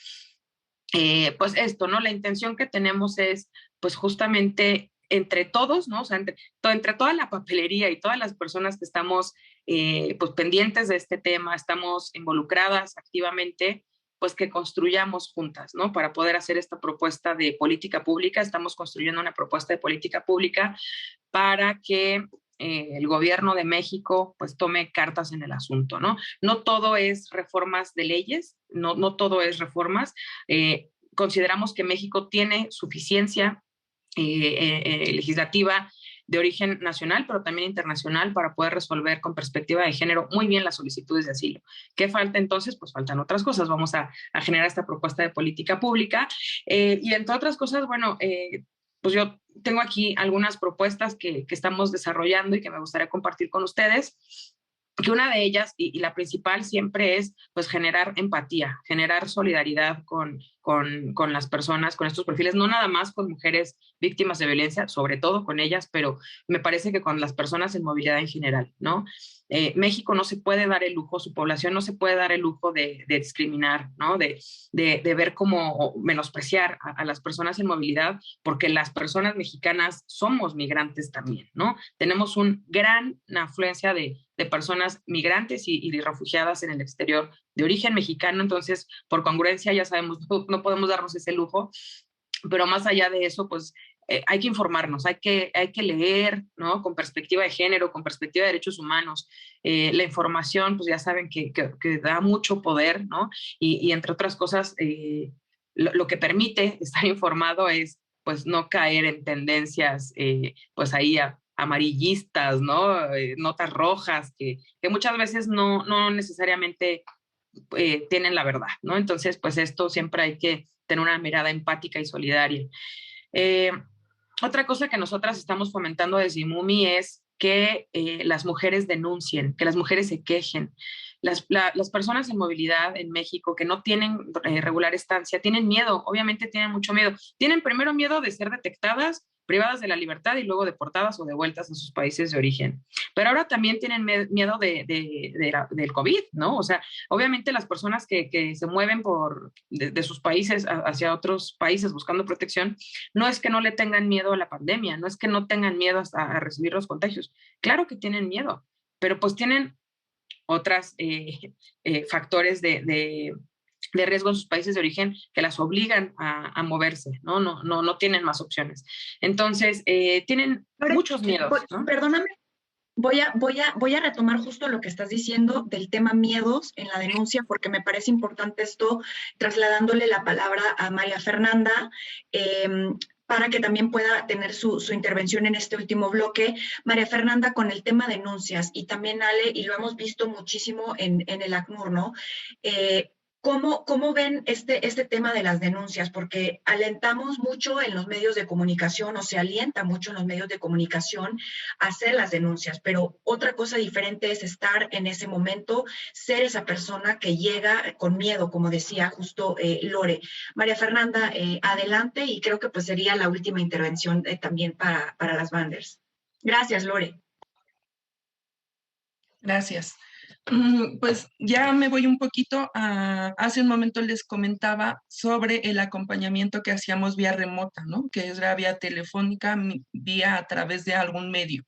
Pues esto, ¿no? La intención que tenemos es, pues justamente entre todos, ¿no? O sea, entre toda la papelería y todas las personas que estamos pues pendientes de este tema, estamos involucradas activamente, pues que construyamos juntas, ¿no? Para poder hacer esta propuesta de política pública. Estamos construyendo una propuesta de política pública para que el gobierno de México pues tome cartas en el asunto, ¿no? No todo es reformas de leyes, no todo es reformas. Consideramos que México tiene suficiencia legislativa de origen nacional, pero también internacional, para poder resolver con perspectiva de género muy bien las solicitudes de asilo. ¿Qué falta entonces? Pues faltan otras cosas. Vamos a generar esta propuesta de política pública y entre otras cosas, bueno, pues yo tengo aquí algunas propuestas que estamos desarrollando y que me gustaría compartir con ustedes. Que una de ellas, y la principal siempre es, pues, generar empatía, generar solidaridad con las personas, con estos perfiles, no nada más con mujeres víctimas de violencia, sobre todo con ellas, pero me parece que con las personas en movilidad en general, ¿no? México no se puede dar el lujo, su población no se puede dar el lujo de discriminar, ¿no? De ver cómo menospreciar a las personas en movilidad, porque las personas mexicanas somos migrantes también, ¿no? Tenemos una gran afluencia de personas migrantes y refugiadas en el exterior de origen mexicano, entonces por congruencia ya sabemos, no podemos darnos ese lujo, pero más allá de eso, pues hay que informarnos, hay que leer, ¿no? Con perspectiva de género, con perspectiva de derechos humanos. La información, pues ya saben que da mucho poder, ¿no? Y entre otras cosas, lo que permite estar informado es, pues, no caer en tendencias, pues ahí amarillistas, ¿no? Notas rojas, que muchas veces no necesariamente tienen la verdad, ¿no? Entonces, pues esto siempre hay que tener una mirada empática y solidaria. Eh, Otra cosa que nosotras estamos fomentando desde IMUMI es que las mujeres denuncien, que las mujeres se quejen. Las personas en movilidad en México que no tienen regular estancia tienen miedo, obviamente tienen mucho miedo. Tienen primero miedo de ser detectadas, privadas de la libertad y luego deportadas o devueltas a sus países de origen. Pero ahora también tienen miedo del COVID, ¿no? O sea, obviamente las personas que se mueven de sus países hacia otros países buscando protección, no es que no le tengan miedo a la pandemia, no es que no tengan miedo a recibir los contagios. Claro que tienen miedo, pero pues tienen otros factores de riesgo en sus países de origen que las obligan a moverse, ¿no? No tienen más opciones. Entonces, tienen muchos miedos, ¿no? Perdóname, voy a retomar justo lo que estás diciendo del tema miedos en la denuncia, porque me parece importante esto, trasladándole la palabra a María Fernanda, para que también pueda tener su intervención en este último bloque. María Fernanda, con el tema denuncias, y también Ale, y lo hemos visto muchísimo en el ACNUR, ¿no? ¿Cómo ven este tema de las denuncias? Porque alentamos mucho en los medios de comunicación, o se alienta mucho en los medios de comunicación a hacer las denuncias, pero otra cosa diferente es estar en ese momento, ser esa persona que llega con miedo, como decía justo Lore. María Fernanda, adelante, y creo que pues sería la última intervención también para las Banders. Gracias, Lore. Gracias. Pues ya me voy un poquito hace un momento les comentaba sobre el acompañamiento que hacíamos vía remota, ¿no? Que es la vía telefónica, vía a través de algún medio.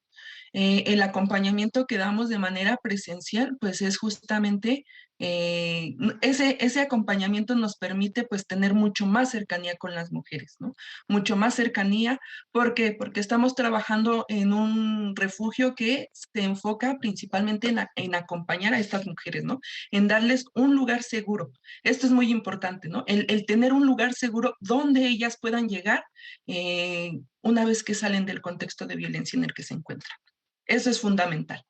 El acompañamiento que damos de manera presencial, pues es justamente ese acompañamiento nos permite pues tener mucho más cercanía con las mujeres, ¿no? Mucho más cercanía, ¿por qué? Porque estamos trabajando en un refugio que se enfoca principalmente en acompañar a estas mujeres, ¿no? En darles un lugar seguro. Esto es muy importante, ¿no? El tener un lugar seguro donde ellas puedan llegar una vez que salen del contexto de violencia en el que se encuentran. Eso es fundamental,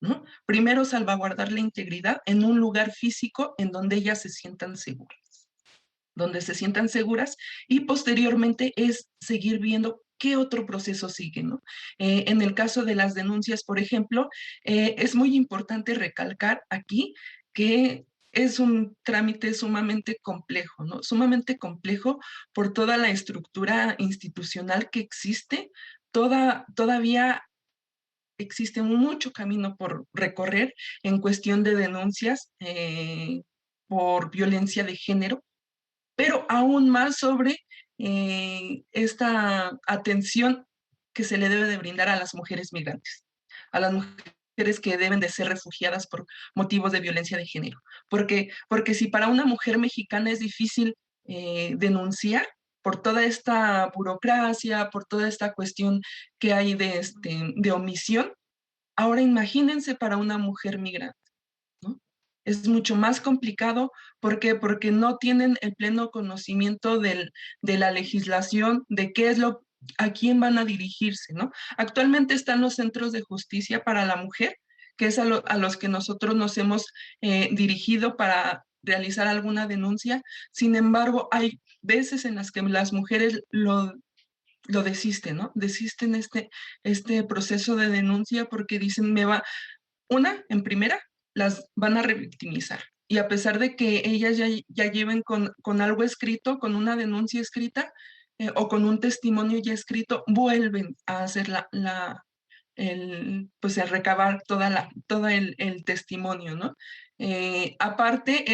¿no? Primero, salvaguardar la integridad en un lugar físico en donde ellas se sientan seguras, y posteriormente es seguir viendo qué otro proceso sigue, ¿no? En el caso de las denuncias, por ejemplo, es muy importante recalcar aquí que es un trámite sumamente complejo, ¿no? Sumamente complejo por toda la estructura institucional que existe. Todavía existe mucho camino por recorrer en cuestión de denuncias por violencia de género, pero aún más sobre esta atención que se le debe de brindar a las mujeres migrantes, a las mujeres que deben de ser refugiadas por motivos de violencia de género. Porque si para una mujer mexicana es difícil denunciar, por toda esta burocracia, por toda esta cuestión que hay de omisión, ahora imagínense para una mujer migrante, ¿no? Es mucho más complicado. ¿Por qué? Porque no tienen el pleno conocimiento de la legislación, de qué es a quién van a dirigirse, ¿no? Actualmente están los centros de justicia para la mujer, que es a los que nosotros nos hemos dirigido para realizar alguna denuncia. Sin embargo, hay veces en las que las mujeres lo desisten, ¿no? Desisten este proceso de denuncia porque dicen, en primera, las van a revictimizar. Y a pesar de que ellas ya lleven con algo escrito, con una denuncia escrita, o con un testimonio ya escrito, vuelven a hacer pues el recabar todo el testimonio, ¿no? Aparte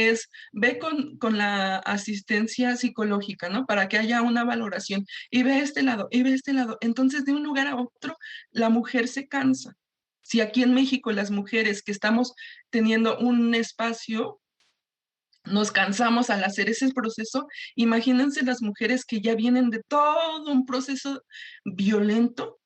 ve con la asistencia psicológica, ¿no? Para que haya una valoración y ve este lado, y ve este lado. Entonces, de un lugar a otro, la mujer se cansa. Si aquí en México las mujeres que estamos teniendo un espacio nos cansamos al hacer ese proceso, imagínense las mujeres que ya vienen de todo un proceso violento,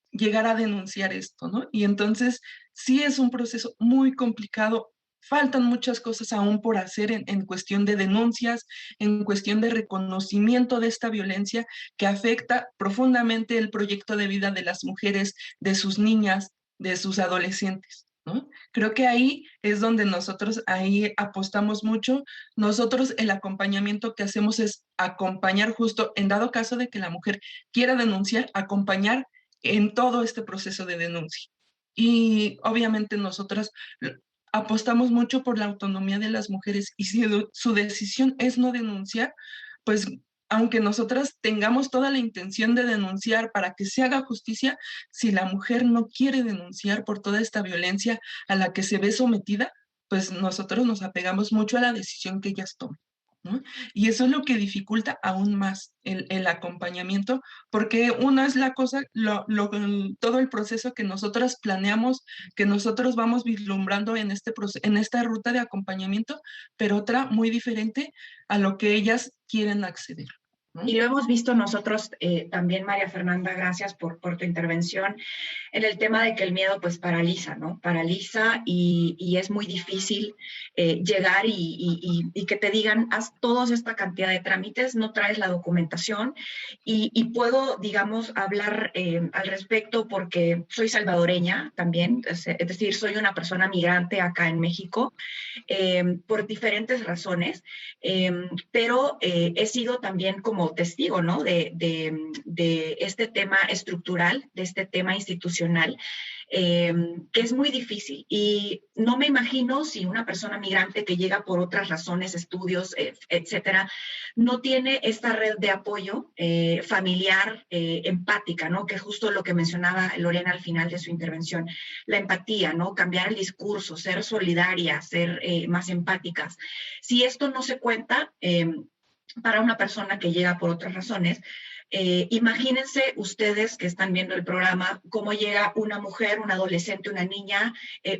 llegar a denunciar esto, ¿no? Y entonces sí es un proceso muy complicado. Faltan muchas cosas aún por hacer en cuestión de denuncias, en cuestión de reconocimiento de esta violencia que afecta profundamente el proyecto de vida de las mujeres, de sus niñas, de sus adolescentes, ¿no? Creo que ahí es donde nosotros ahí apostamos mucho. Nosotros el acompañamiento que hacemos es acompañar justo en dado caso de que la mujer quiera denunciar, acompañar en todo este proceso de denuncia. Y obviamente nosotras apostamos mucho por la autonomía de las mujeres y si su decisión es no denunciar, pues aunque nosotras tengamos toda la intención de denunciar para que se haga justicia, si la mujer no quiere denunciar por toda esta violencia a la que se ve sometida, pues nosotros nos apegamos mucho a la decisión que ellas tomen, ¿no? Y eso es lo que dificulta aún más el acompañamiento, porque una es la cosa, todo el proceso que nosotras planeamos, que nosotros vamos vislumbrando en esta ruta de acompañamiento, pero otra muy diferente a lo que ellas quieren acceder, ¿no? Y lo hemos visto nosotros también, María Fernanda, gracias por tu intervención, en el tema de que el miedo pues paraliza, ¿no? Paraliza y es muy difícil llegar y que te digan, haz toda esta cantidad de trámites, no traes la documentación y puedo, digamos, hablar al respecto porque soy salvadoreña también, es decir, soy una persona migrante acá en México por diferentes razones, pero he sido también como testigo, ¿no? De este tema estructural, de este tema institucional, que es muy difícil. Y no me imagino si una persona migrante que llega por otras razones, estudios, etcétera, no tiene esta red de apoyo familiar, empática, ¿no? Que es justo lo que mencionaba Lorena al final de su intervención, la empatía, ¿no? Cambiar el discurso, ser solidaria, ser más empáticas. Si esto no se cuenta, para una persona que llega por otras razones, imagínense ustedes que están viendo el programa, cómo llega una mujer, un adolescente, una niña,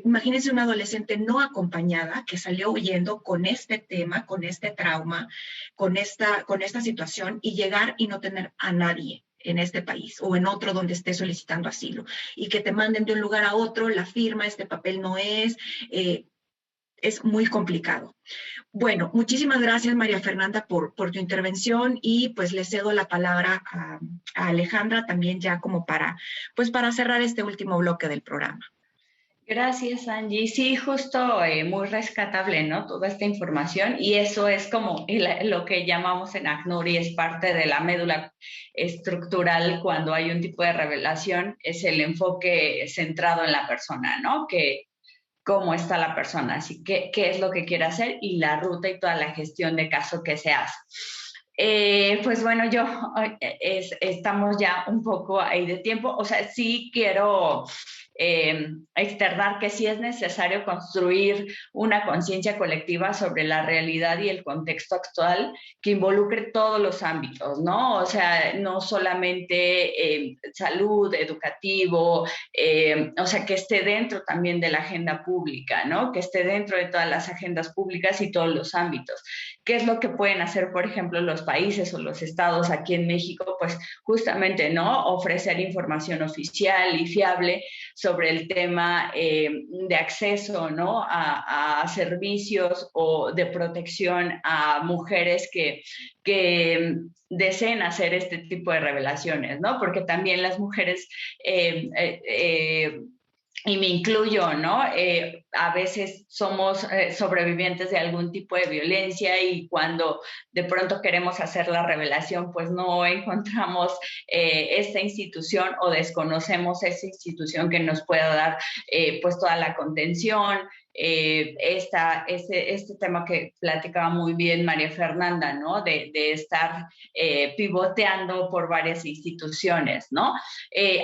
imagínense una adolescente no acompañada que salió huyendo con este tema, con este trauma, con esta situación y llegar y no tener a nadie en este país o en otro donde esté solicitando asilo y que te manden de un lugar a otro, la firma, este papel no es muy complicado. Bueno, muchísimas gracias, María Fernanda, por tu intervención y pues le cedo la palabra a Alejandra también ya como para cerrar este último bloque del programa. Gracias, Angie. Sí, justo muy rescatable, ¿no? Toda esta información y eso es como lo que llamamos en ACNUR y es parte de la médula estructural cuando hay un tipo de revelación, es el enfoque centrado en la persona, ¿no? Que cómo está la persona, así que qué es lo que quiere hacer y la ruta y toda la gestión de caso que se hace. Pues bueno, estamos ya un poco ahí de tiempo, o sea, sí quiero externar que sí es necesario construir una conciencia colectiva sobre la realidad y el contexto actual que involucre todos los ámbitos, ¿no? O sea, no solamente salud, educativo, o sea, que esté dentro también de la agenda pública, ¿no? Que esté dentro de todas las agendas públicas y todos los ámbitos. ¿Qué es lo que pueden hacer, por ejemplo, los países o los estados aquí en México? Pues justamente, ¿no? Ofrecer información oficial y fiable sobre el tema de acceso, ¿no? a servicios o de protección a mujeres que deseen hacer este tipo de revelaciones, ¿no? Porque también las mujeres y me incluyo, ¿no? A veces somos sobrevivientes de algún tipo de violencia y cuando de pronto queremos hacer la revelación, pues no encontramos esta institución o desconocemos esa institución que nos pueda dar pues toda la contención. Este tema que platicaba muy bien María Fernanda, ¿no? De estar pivoteando por varias instituciones, ¿no?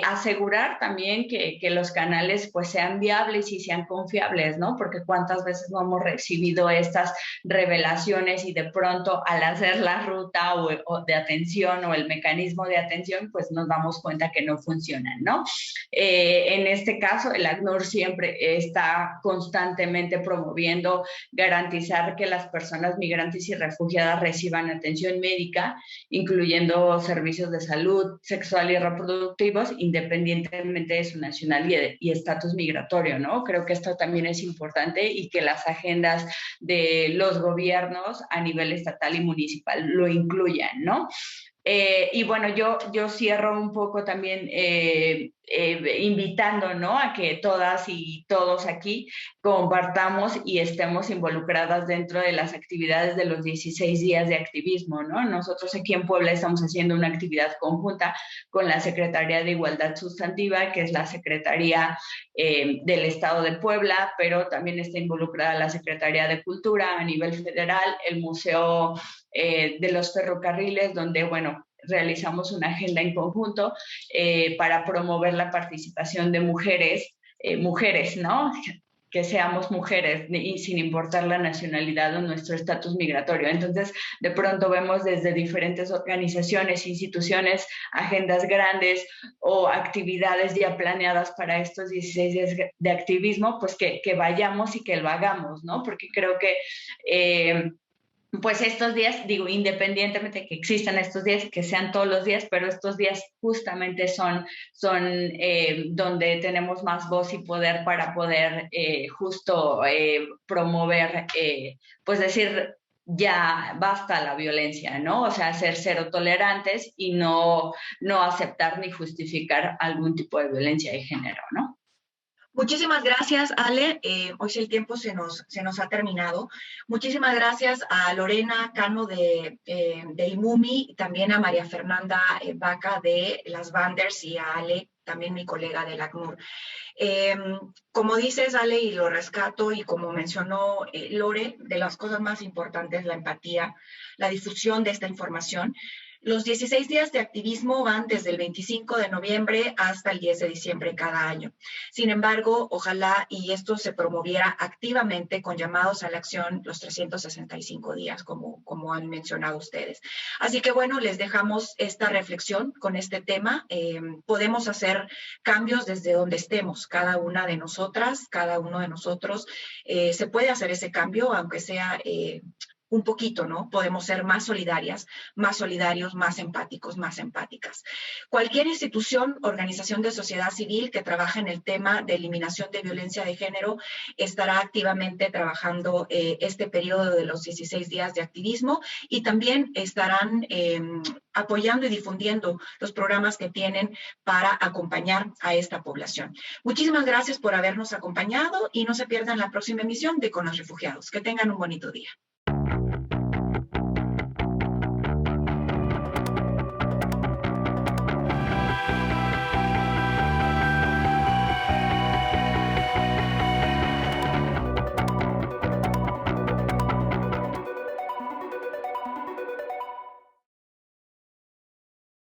Asegurar también que los canales pues sean viables y sean confiables, ¿no? Porque cuántas veces no hemos recibido estas revelaciones y de pronto al hacer la ruta o de atención o el mecanismo de atención, pues nos damos cuenta que no funcionan, ¿no? En este caso, el ACNUR siempre está constantemente promoviendo garantizar que las personas migrantes y refugiadas reciban atención médica, incluyendo servicios de salud sexual y reproductivos, independientemente de su nacionalidad y estatus migratorio, ¿no? Creo que esto también es importante y que las agendas de los gobiernos a nivel estatal y municipal lo incluyan, ¿no? Y bueno, yo cierro un poco también invitando, ¿no? A que todas y todos aquí compartamos y estemos involucradas dentro de las actividades de los 16 días de activismo, ¿no? Nosotros aquí en Puebla estamos haciendo una actividad conjunta con la Secretaría de Igualdad Sustantiva, que es la Secretaría del Estado de Puebla, pero también está involucrada la Secretaría de Cultura a nivel federal, el Museo de los Ferrocarriles, donde, bueno, realizamos una agenda en conjunto para promover la participación de mujeres, ¿no? Que seamos mujeres y sin importar la nacionalidad o nuestro estatus migratorio. Entonces, de pronto vemos desde diferentes organizaciones, instituciones, agendas grandes o actividades ya planeadas para estos 16 días de activismo, pues que vayamos y que lo hagamos, ¿no? Porque creo que pues estos días, digo, independientemente de que existan estos días, que sean todos los días, pero estos días justamente son donde tenemos más voz y poder para poder justo promover, pues decir, ya basta la violencia, ¿no? O sea, ser cero tolerantes y no aceptar ni justificar algún tipo de violencia de género, ¿no? Muchísimas gracias, Ale. Hoy el tiempo se nos ha terminado. Muchísimas gracias a Lorena Cano del MUMI, y también a María Fernanda Vaca de las Banders y a Ale, también mi colega del ACNUR. Como dices, Ale, y lo rescato, y como mencionó Lore, de las cosas más importantes, la empatía, la difusión de esta información. Los 16 días de activismo van desde el 25 de noviembre hasta el 10 de diciembre cada año. Sin embargo, ojalá y esto se promoviera activamente con llamados a la acción los 365 días, como han mencionado ustedes. Así que bueno, les dejamos esta reflexión con este tema. Podemos hacer cambios desde donde estemos, cada una de nosotras, cada uno de nosotros. Se puede hacer ese cambio, aunque sea un poquito, ¿no? Podemos ser más solidarias, más solidarios, más empáticos, más empáticas. Cualquier institución, organización de sociedad civil que trabaje en el tema de eliminación de violencia de género estará activamente trabajando este periodo de los 16 días de activismo, y también estarán apoyando y difundiendo los programas que tienen para acompañar a esta población. Muchísimas gracias por habernos acompañado y no se pierdan la próxima emisión de Con los Refugiados. Que tengan un bonito día.